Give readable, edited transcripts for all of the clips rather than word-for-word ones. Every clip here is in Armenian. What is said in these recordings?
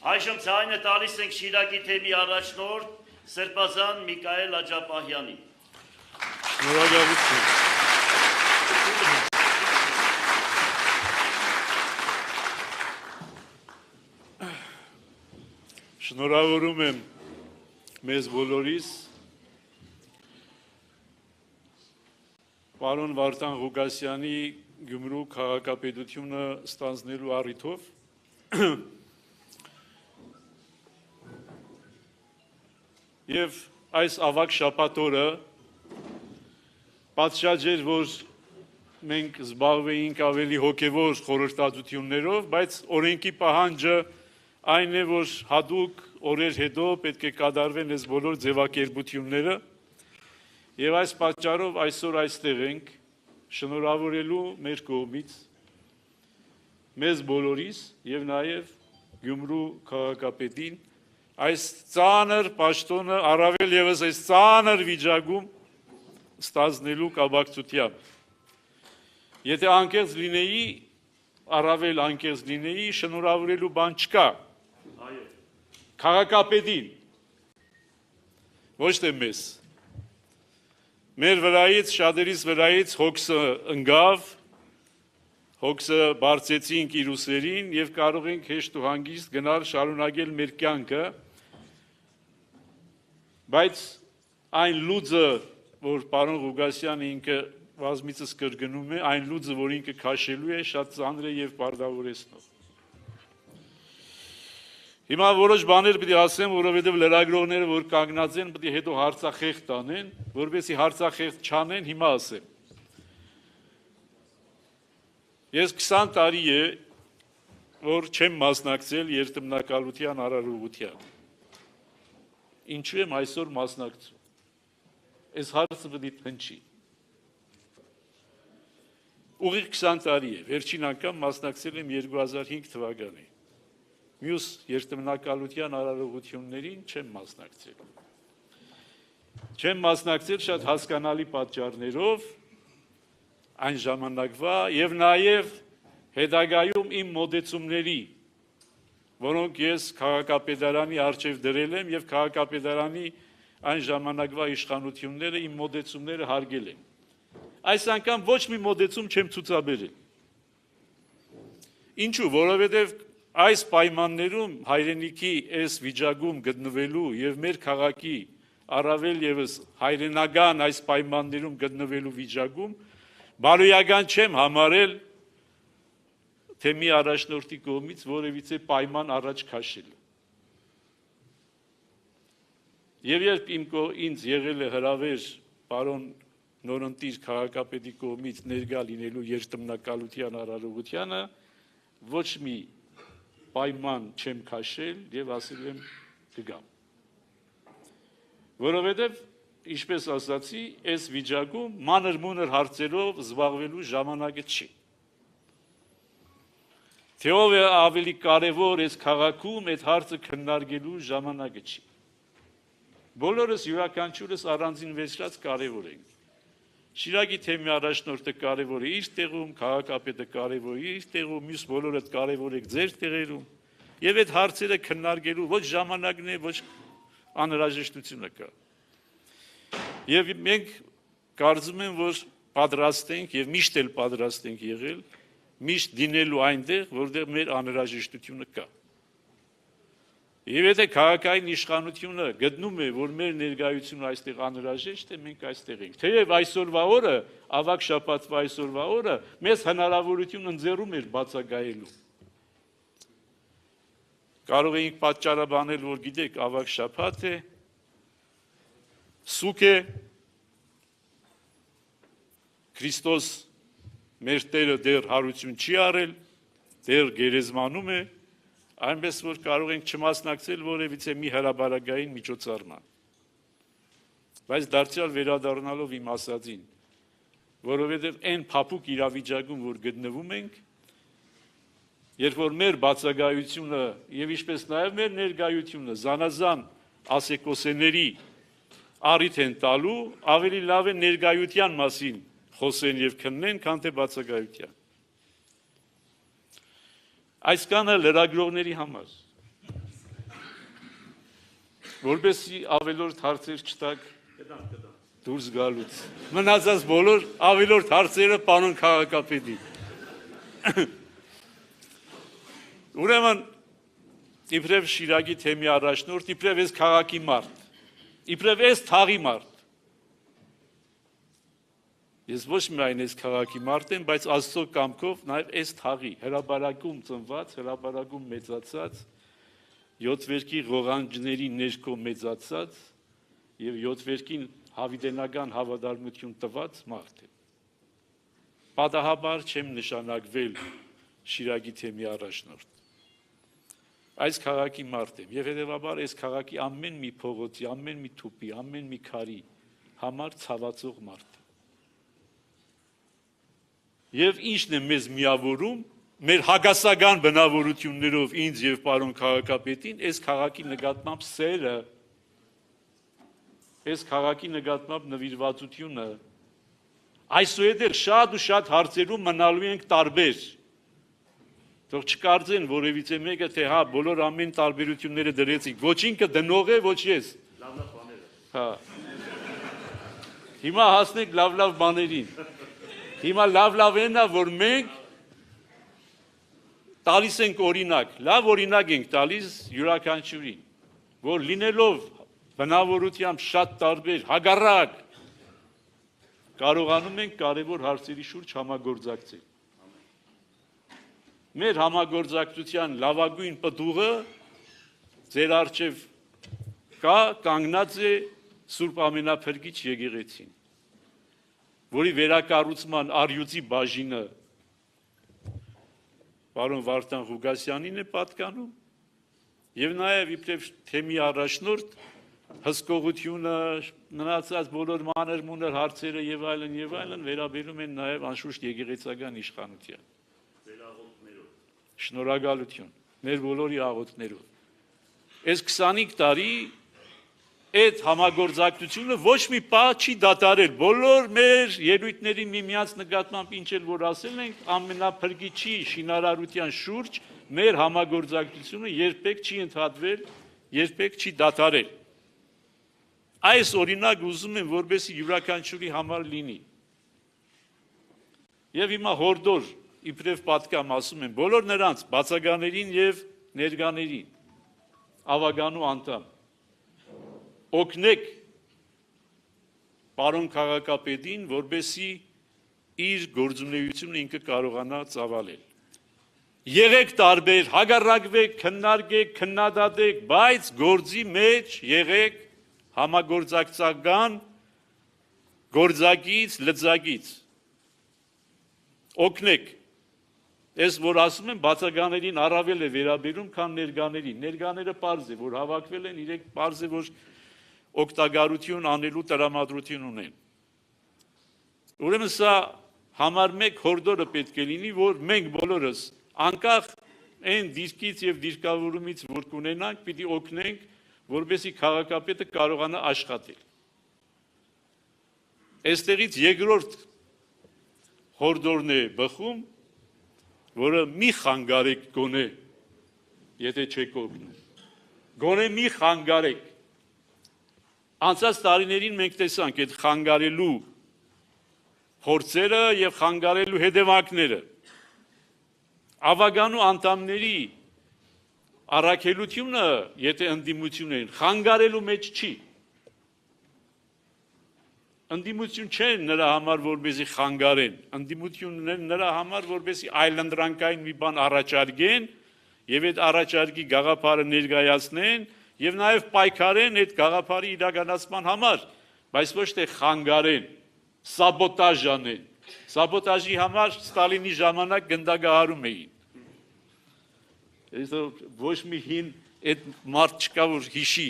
Այժմ ցայնը տալիս ենք Շիրակի թեմի առաջնորդ Սրբազան Միքայել Աջապահյանին։ Շնորհակալություն։ Շնորհավորում եմ մեզ բոլորիս պարոն Վարդան Ղուկասյանի Գյումրու քաղաքապետությունը ստանձնելու առիթով եւ այս ավագ շաբաթ օրը պատշաճ էր, որ մենք զբաղվեինք ավելի հոգևոր խորհրդածություններով, բայց օրենքի պահանջը այն է, որ հատուկ օրեր հետո պետք է կատարվեն այս բոլոր ձևակերպությունները եւ այս պատճառով այսօր այստեղ ենք շնորհավորելու մեր կողմից մեզ բոլորիս եւ նաեւ Գյումրու քաղաքապետին այս ծանր պաշտոնը առավել եւս այս ծանր վիճակում ստանձնելու կապակցությամբ։ Եթե անկեղծ լինեի, առավել անկեղծ լինեի, շնորհավորելու բան չկա։ Այո։ Քաղաքապետին, ոչ թե մեզ։ Մեր վրայից, շատերիս վրայից հոգսը ընկավ, հոգսը բարձեցինք իր ուսերին եւ կարող ենք հեշտ ու հանգիստ գնալ շարունակել մեր կյանքը, բայց այն լուծը, որ պարոն Ղուկասյանը ինքը բազմիցս կրկնում է, այն լուծը, որ ինքը քաշելու է, շատ ծանր է եւ պարտավորեցնող։ Հիմա որոշ բաներ պետք է ասեմ, որովհետեւ լրագրողները, որ կանգնած են, պետք է հետո հարցախեղդ տանեն, որովհետեւ հարցախեղդ չանեն, հիմա ասեմ։ Ես 20 տարի է, որ չեմ մասնակցել երթմնակալության արարողության։ Ինչու եմ այսօր մասնակցում։ Այս հարցը պետք է հնչի։ Ուղիղ 20 տարի է, վերջին անգամ մասնակցել եմ 2005 թվականին։ Մյուս երթմնակալության արարողություններին չեմ մասնակցել։ Չեմ մասնակցել շատ հասկանալի պատճառներով, այն ժամանակվա եւ նաեւ հետագայում իմ մոտեցումների, որոնք ես քաղաքապետարանի առջև դրել եմ եւ քաղաքապետարանի այն ժամանակվա իշխանությունները իմ մոտեցումները հարգել են։ Այս անգամ ոչ մի մոտեցում չեմ ցուցաբերել։ Ինչու՞, որովհետեւ այս պայմաններում հայրենիքի այս վիճակում գտնվելու եւ մեր քաղաքի առավել եւս հայրենական այս պայմաններում գտնվելու վիճակում բարոյական չեմ համարել թեմի առաջնորդի կողմից որևիցե պայման առաջ քաշելը։ Եվ երբ ինձ եղել է հրավեր պարոն նորընտիր քաղաքապետի կողմից ներկա լինելու երթմնակալության արարողությանը, ոչ մի պայման չեմ քաշել եւ ասել եմ կգամ։ Որովհետեւ ինչպես ասացի, այս վիճակում մանր-մունր հարցերով զբաղվելու ժամանակը չի։ Թե ով է ավելի կարևոր այս քաղաքում այդ հարցը քննարկելու ժամանակը չի։ Բոլորս յուրաքանչյուրս առանձին վերցրած կարևոր ենք։ Շիրակի թեմի առաջնորդը կարևոր է իր տեղում, քաղաքապետը կարևոր է իր տեղում, մյուս բոլորը կարևոր եք ձեր տեղերում։ Եվ այդ հարցերը քննարկելու ոչ ժամանակն է, ոչ անհրաժեշտությունը կա։ Եվ մենք կարծում եմ, որ պատրաստ ենք եւ միշտ էլ պատրաստ ենք եղել, միշտ դինելու այնտեղ, որտեղ մեր անհրաժեշտությունը կա։ Եվ եթե քաղաքային իշխանությունը գտնում է, որ մեր ներկայությունը այստեղ անհրաժեշտ է, մենք այստեղ ենք։ Թեև այսօրվա օրը, ավագ շաբաթվա այսօրվա օրը, մեզ հնարավորություն ընձեռում էր բացակայելու։ Կարող էինք պատճառաբանել, որ գիտեք, ավագ շաբաթ է, սուկ է, Քրիստոս մեր Տերը դեռ հարություն չի արել, դեռ գերեզմանում է, այնպես որ կարող ենք չմասնակցել որևիցե մի հրաբարակային միջոցառման։ Բայց դարձյալ վերադառնալով իմ ասածին, որովհետև այն փափուկ իրավիճակում, որ գտնվում ենք, երբ որ մեր բացակայությունը եւ ինչպես նաեւ մեր ներկայությունը զանազան ասեկոսեների առիթ են տալու, ավելի լավ է ներկայության մասին խոսեն եւ քննեն, քան թե բացակայության։ Այս կանը լրագրողների համար։ որպեսզի ավելորդ հարցեր չտակ դուրս գալուց։ Մնացած բոլոր ավելորդ հարցերը պարոն քաղաքապետի։ Ուրեմն իբրև Շիրակի թեմի առաջնորդ, իբրև ես քաղաքի մարդ, իբրև ես թաղի մարդ։ Ես ոչ միայն ես քաղաքի մարդ եմ, բայց Աստծո կամքով նաև ես թաղի, հրաբարակում ծնված, հրաբարակում մեծացած, 7 վերքի ղողանջների ներքո մեծացած եւ 7 վերքին հավիտենական հավատարմություն տված մարդ եմ։ Պատահաբար չեմ նշանակվել Շիրակի թեմի առաջնորդ։ Այս քաղաքի մարդ եմ եւ հետեւաբար այս քաղաքի ամեն մի փողոցի, ամեն մի թուփի, ամեն մի քարի համար ցավացող մարդ եմ։ Եվ ինչն է մեզ միավորում, մեր հագասական բնավորություններով ինձ եւ պարոն քաղաքապետին, այս քաղաքի նկատմամբ սերը, այս քաղաքի նկատմամբ նվիրվածությունը, այսուհետև շատ ու շատ հարցերում մնալու ենք տարբեր։ Թող չկարծեն որևիցե մեկը, թե հա, բոլոր ամեն տարբերությունները դրեցինք, ոչ ինքը դնող է, ոչ ես։ Լավ բաներ։ Հա։ Հիմա հասնենք լավ բաներին։ Հիմա լավ են, որ մենք տալիս ենք օրինակ, լավ օրինակ ենք տալիս յուրաքանչյուրին, որ լինելով բնավորությամբ շատ տարբեր, հագարակ, կարողանում ենք կարևոր հարցերի շուրջ համագործակցել։ Մեր համագործակցության լավագույն պտուղը ձեր առջև կա, կանգնած է Սուրբ Ամենափրկիչ եկեղեցին, որի վերակառուցման առյուծի բաժինը պարոն Վարդան Ղուկասյանին է պատկանում եւ նաեւ իբրև թեմի առաջնորդ հսկողությունը, մնացած բոլոր մանր-մունր հարցերը եւ այլն վերաբերում են նաեւ անշուշտ եկեղեցական իշխանության։ Շնորհակալություն մեր բոլորի աղոթներով։ Այս 25 տարի այդ համագործակցությունը ոչ մի պահ չի դադարել։ Բոլոր մեր ելույթների միմյանց նկատմամբ ինչ էլ որ ասել ենք, ամենափրկիչի շինարարության շուրջ մեր համագործակցությունը երբեք չի ընդհատվել, երբեք չի դադարել։ Այս օրինակ ուզում եմ, որպեսզի յուրաքանչյուրի համար լինի։ Եվ հիմա հորդոր իբրև պատկամ ասում եմ բոլոր նրանց բացականերին եւ ներկաներին, ավագանու անդամ, օգնեք պարոն քաղաքապետին, որպեսզի իր գործունեությունը ինքը կարողանա ծավալել։ Եղեք տարբեր, հագարակվեք, քննարկեք, քննադատեք, բայց գործի մեջ եղեք համագործակցական գործակից, լծակից։ Օգնեք։ Ես որ ասում եմ, բացականերին առավել է վերաբերում, քան ներկաներին։ Ներկաները պարզ է, որ հավաքվել են, իրենք պարզ է, որ օգտագործություն անելու տրամադրություն ունեն։ Ուրեմն սա համար մեկ հորդորը պետք է լինի, որ մենք բոլորս անկախ այն դիրքից եւ դիրքավորումից, որ կունենանք, պիտի օգնենք, որպեսզի քաղաքապետը կարողանա աշխատել։ Այստեղից երկրորդ հորդորն է բխում, որը մի խանգարեք գոնե, եթե չեք օգնում, գոնե մի խանգարեք։ Անցած տարիներին մենք տեսանք այդ խանգարելու փորձերը եւ խանգարելու հետևանքները։ Ավագանու անդամների առաքելությունը, եթե ընդդիմություն են, խանգարելու մեջ չի։ Ընդդիմություն չեն նրա համար, որպեսզի խանգարեն, ընդդիմությունն են նրա համար, որպեսզի այլընտրանքային մի բան առաջարկեն եւ այդ առաջարկի գաղափարը ներկայացնեն եւ նաեւ պայքարեն այդ գաղափարի իրականացման համար, բայց ոչ թե խանգարեն, սաբոտաժ անեն։ Սաբոտաժի համար Ստալինի ժամանակ գնդակահարում էին։ Այսօր ոչ մի հին այդ մարդ չկա, որ հիշի,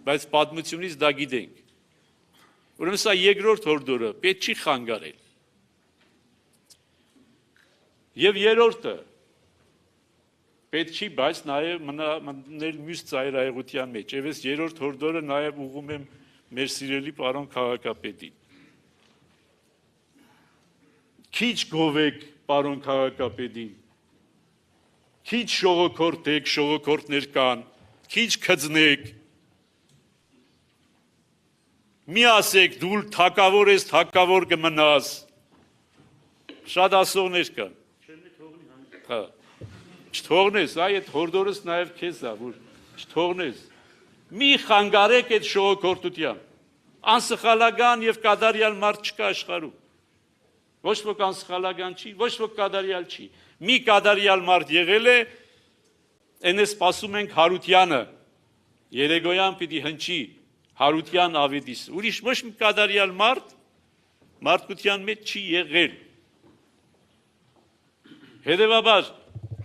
բայց պատմությունից դա գիտենք։ Ուրեմն սա երկրորդ հորդորը, պետք չի խանգարել։ Եվ երրորդը, պետք չի, բայց նաև մնել մյուս ծայրահեղության մեջ։ Եվ ես երրորդ հորդորը նաև ուղղում եմ մեր սիրելի պարոն քաղաքապետին։ Քիչ գովեք պարոն քաղաքապետին, քիչ շողոքորթեք, շողոքորթներ կան, քիչ քծնեք, մի ասեք դու թակավոր ես, թակավոր կմնաս։ Շատ ասողներ կան։ Հա։ Չթողնես, այդ հորդորս նաև քեզ է, որ չթողնես։ Մի խանգարեք այդ ժողովրդության։ Անսխալական եւ կադարյալ մարդ չկա աշխարհում։ Ոչ ոք անսխալական չի, ոչ ոք կադարյալ չի։ Մի կադարյալ մարդ եղել է, այնպես սպասում ենք Հարությանը։ Երեգոյան պիտի հնչի Հարության ավետիս։ Ուրիշ ոչ մի կադարյալ մարդ մարդկության մեջ չի եղել։ Հետևաբար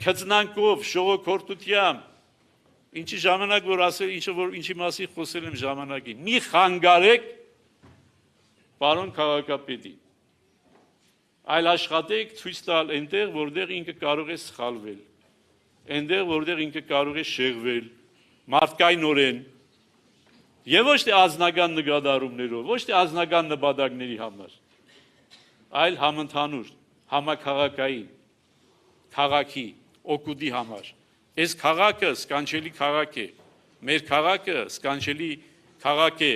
քծնանքով, ժողովրդությամբ, ինչի ժամանակ որ ասել, ինչի մասին խոսել եմ ժամանակին, մի խանգարեք պարոն քաղաքապետին, այլ աշխատեք ցույց տալ այնտեղ, որտեղ ինքը կարող է սխալվել, այնտեղ, որտեղ ինքը կարող է շեղվել, մարդկայնորեն, եւ ոչ թե ազնական նկատառումներով, ոչ թե ազնական նպատակների համար, այլ համընդհանուր, համաքաղաքային, քաղաքի օգուտի համար։ Այս քաղաքը սքանչելի քաղաք է, մեր քաղաքը սքանչելի քաղաք է,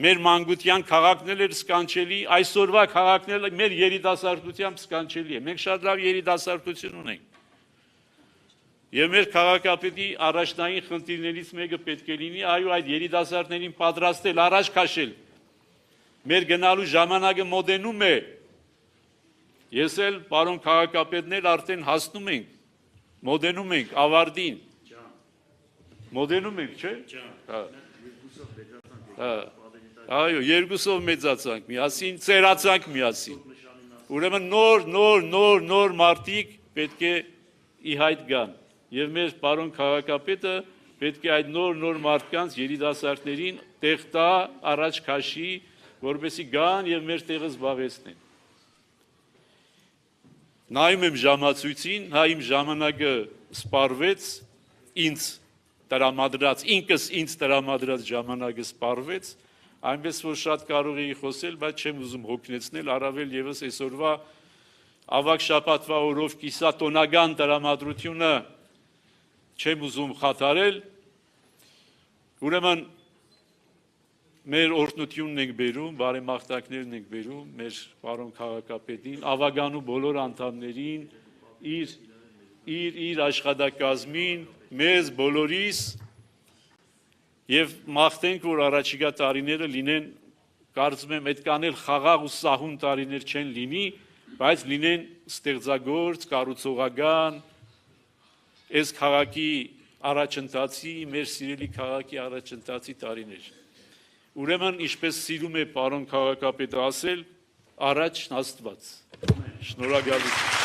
մեր մանկության քաղաքն էլ էր սքանչելի, այսօրվա քաղաքն էլ մեր երիտասարդությամբ սքանչելի է, մենք շատ լավ երիտասարդություն ունենք։ Եվ մեր քաղաքապետի առաջնային խնդիրներից մեկը պետք է լինի, այո, այդ երիտասարդներին պատրաստել, առաջ քաշել։ Մեր գնալու ժամանակը մոտենում է։ Ես էլ, պարոն քաղաքապետներ, արդեն հասնում ենք, մոտենում ենք ավարտին։ Մոտենում ենք, չէ՞։ Այո, երկուսով մեծացանք միասին, ծերացանք միասին։ Ուրեմն նոր մարդիկ պետք է ի հայտ գան։ Եվ մեր պարոն քաղաքապետը պետք է այդ նոր մարդկանց երիտասարդներին տեղ տա, առաջ քաշի, որպեսզի գան եւ մեր տեղը զբաղեցնեն։ Նայում եմ ժամացույցին, հա իմ ժամանակը սպառվեց, ինքս տրամադրած ժամանակը սպառվեց, այնպես որ շատ կարող էի խոսել, բայց չեմ ուզում հոգնեցնել, առավել եւս այսօրվա ավագ շաբաթվա օրով կիսատոնական տրամադրությունը չեմ ուզում խաթարել, ուրեմն մեր օրհնությունն ենք բերում, բարեմաղթանքներն ենք բերում մեր պարոն քաղաքապետին, ավագանու բոլոր անդամներին, իր աշխատակազմին, մեզ բոլորիս եւ մաղթենք, որ առաջիկա տարիները լինեն, կարծում եմ, այդքան էլ խաղաղ ու սահուն տարիներ չեն լինի, բայց լինեն ստեղծագործ, կառուցողական, այս քաղաքի առաջընթացի, մեր սիրելի քաղաքի առաջընթացի տարիներ։ Ուրեմն, ինչպես սիրում է պարոն քաղաքապետը ասել, առաջ Աստված։ Շնորհակալություն։